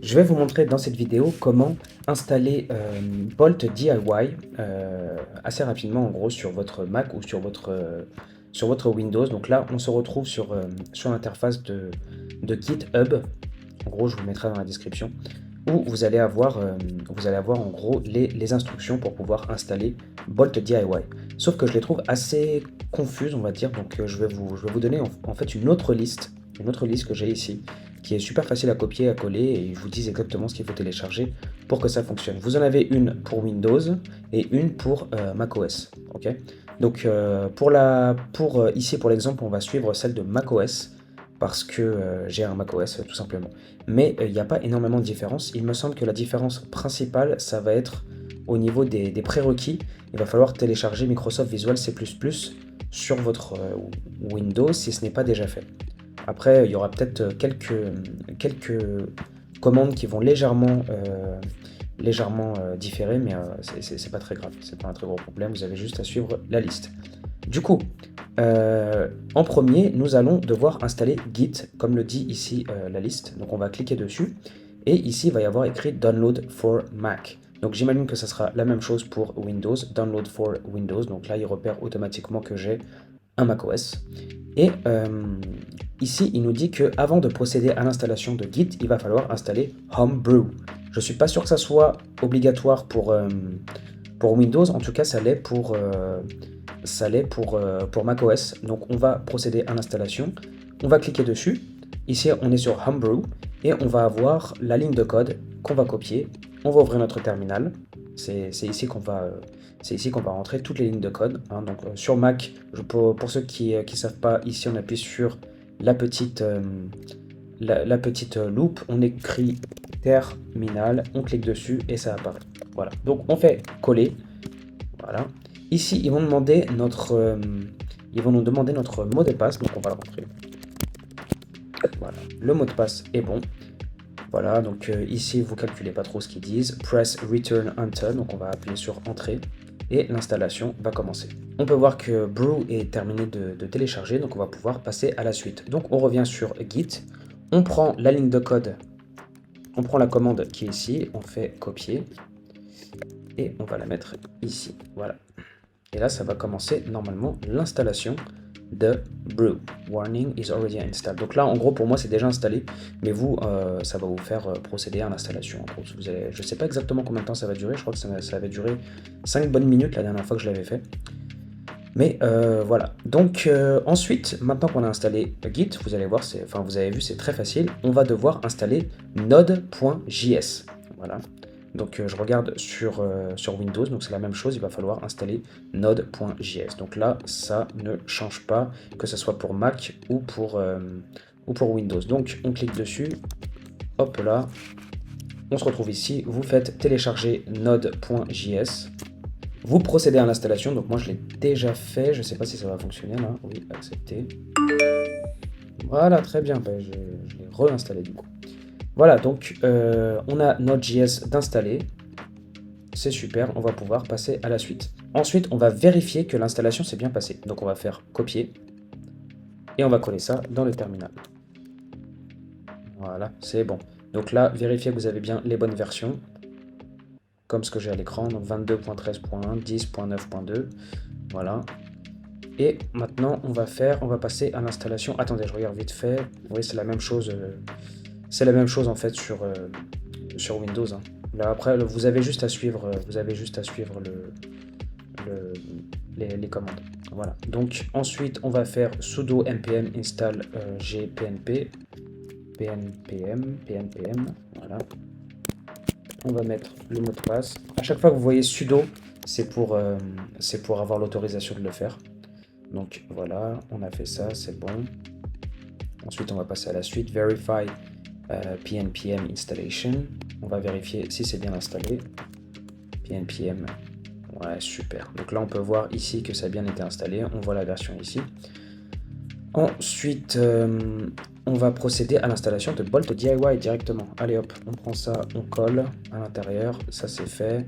Je vais vous montrer dans cette vidéo comment installer Bolt DIY assez rapidement en gros sur votre Mac ou sur votre Windows. Donc là, on se retrouve sur l'interface de GitHub. En gros, je vous mettrai dans la description où vous allez avoir en gros les instructions pour pouvoir installer Bolt DIY. Sauf que je les trouve assez confuses, on va dire. Donc je vais vous donner en fait une autre liste que j'ai ici qui est super facile à copier, à coller, et je vous dis exactement ce qu'il faut télécharger pour que ça fonctionne. Vous en avez une pour Windows et une pour macOS. Ok. Donc ici pour l'exemple, on va suivre celle de macOS parce que j'ai un macOS tout simplement. Mais il n'y a pas énormément de différence. Il me semble que la différence principale, ça va être au niveau des prérequis. Il va falloir télécharger Microsoft Visual C++ sur votre Windows si ce n'est pas déjà fait. Après, il y aura peut-être quelques commandes qui vont légèrement différer, mais c'est pas très grave, c'est pas un très gros problème, vous avez juste à suivre la liste. Du coup, en premier, nous allons devoir installer Git, comme le dit ici la liste. Donc on va cliquer dessus, et ici il va y avoir écrit Download for Mac. Donc j'imagine que ça sera la même chose pour Windows, Download for Windows. Donc là, il repère automatiquement que j'ai un macOS. Et ici, il nous dit que avant de procéder à l'installation de Git, il va falloir installer Homebrew. Je suis pas sûr que ça soit obligatoire pour Windows, en tout cas ça l'est pour macOS. Donc on va procéder à l'installation, on va cliquer dessus, ici on est sur Homebrew, et on va avoir la ligne de code qu'on va copier, on va ouvrir notre terminal, c'est ici qu'on va... c'est ici qu'on va rentrer toutes les lignes de code. Hein. Donc sur Mac, pour ceux qui ne savent pas, ici on appuie sur la petite, la petite loupe, on écrit terminal, on clique dessus et ça apparaît. Voilà. Donc on fait coller. Voilà. Ici, ils vont nous demander notre mot de passe, donc on va le rentrer. Voilà. Le mot de passe est bon. Voilà, donc ici, vous calculez pas trop ce qu'ils disent. Press Return Enter, donc on va appuyer sur Entrée et l'installation va commencer. On peut voir que Brew est terminé de télécharger, donc on va pouvoir passer à la suite. Donc on revient sur Git, on prend la ligne de code, on prend la commande qui est ici, on fait copier et on va la mettre ici. Voilà. Et là, ça va commencer normalement l'installation de Brew. Warning is already installed. Donc là, en gros, pour moi, c'est déjà installé, mais vous, ça va vous faire procéder à l'installation. En gros, je ne sais pas exactement combien de temps ça va durer. Je crois que ça avait duré 5 bonnes minutes la dernière fois que je l'avais fait. Mais voilà. Donc ensuite, maintenant qu'on a installé Git, vous allez voir, vous avez vu, c'est très facile. On va devoir installer node.js. Voilà. Donc je regarde sur Windows, donc c'est la même chose, il va falloir installer node.js. Donc là, ça ne change pas, que ce soit pour Mac ou pour Windows. Donc on clique dessus, hop là, on se retrouve ici, vous faites télécharger node.js. Vous procédez à l'installation, donc moi je l'ai déjà fait, je ne sais pas si ça va fonctionner là, oui, accepter. Voilà, très bien, je l'ai réinstallé du coup. Voilà, donc on a Node.js d'installer. C'est super, on va pouvoir passer à la suite. Ensuite, on va vérifier que l'installation s'est bien passée. Donc on va faire copier et on va coller ça dans le terminal. Voilà, c'est bon. Donc là, vérifiez que vous avez bien les bonnes versions, comme ce que j'ai à l'écran, donc 22.13.1, 10.9.2, voilà. Et maintenant, on va passer à l'installation. Attendez, je regarde vite fait. Oui, c'est la même chose. C'est la même chose en fait sur Windows. Hein. Là, après, vous avez juste à suivre, les commandes. Voilà. Donc ensuite, on va faire sudo npm install gpnp pnpm. Voilà. On va mettre le mot de passe. À chaque fois que vous voyez sudo, c'est pour avoir l'autorisation de le faire. Donc voilà, on a fait ça, c'est bon. Ensuite, on va passer à la suite. Verify pnpm installation. On va vérifier si c'est bien installé. pnpm. Ouais, super. Donc là, on peut voir ici que ça a bien été installé. On voit la version ici. Ensuite, on va procéder à l'installation de Bolt DIY directement. Allez hop, on prend ça, on colle à l'intérieur. Ça, c'est fait.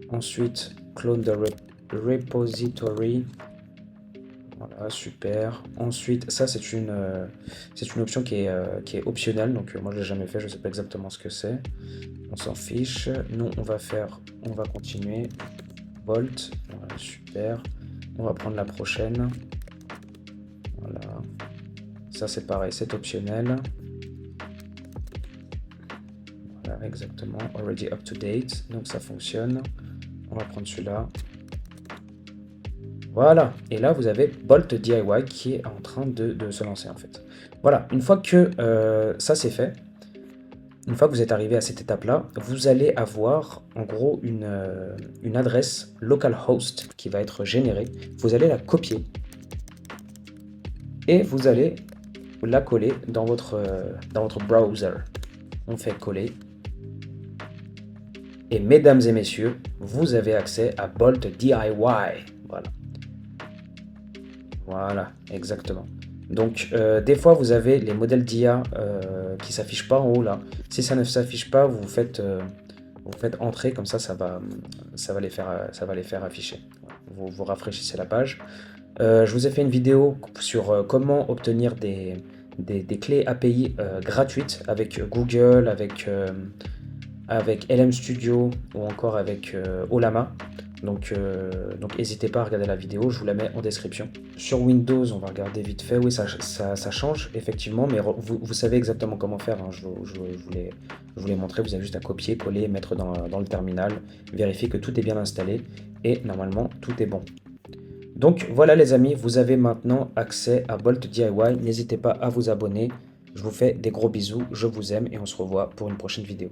Ensuite, clone the repository. Voilà, super. Ensuite, ça c'est une option qui est optionnelle, donc moi je l'ai jamais fait, je sais pas exactement ce que c'est. On s'en fiche. Nous, on va continuer. Bolt, voilà, super. On va prendre la prochaine. Voilà. Ça c'est pareil, c'est optionnel. Voilà, exactement. Already up to date, donc ça fonctionne. On va prendre celui-là. Voilà, et là vous avez Bolt DIY qui est en train de se lancer en fait. Voilà, une fois que ça c'est fait, une fois que vous êtes arrivé à cette étape-là, vous allez avoir en gros une adresse localhost qui va être générée. Vous allez la copier et vous allez la coller dans votre browser. On fait coller. Et mesdames et messieurs, vous avez accès à Bolt DIY. Voilà. Voilà, exactement. Donc, des fois, vous avez les modèles d'IA qui ne s'affichent pas en haut là. Si ça ne s'affiche pas, vous faites entrer, comme ça va les faire afficher. Vous rafraîchissez la page. Je vous ai fait une vidéo sur comment obtenir des clés API gratuites avec Google, avec LM Studio ou encore avec Olama. Donc n'hésitez pas à regarder la vidéo, je vous la mets en description. Sur Windows, on va regarder vite fait. Oui, ça change effectivement, mais vous savez exactement comment faire. Hein. Je vous l'ai montré, vous avez juste à copier, coller, mettre dans le terminal, vérifier que tout est bien installé et normalement tout est bon. Donc voilà les amis, vous avez maintenant accès à Bolt DIY. N'hésitez pas à vous abonner. Je vous fais des gros bisous, je vous aime et on se revoit pour une prochaine vidéo.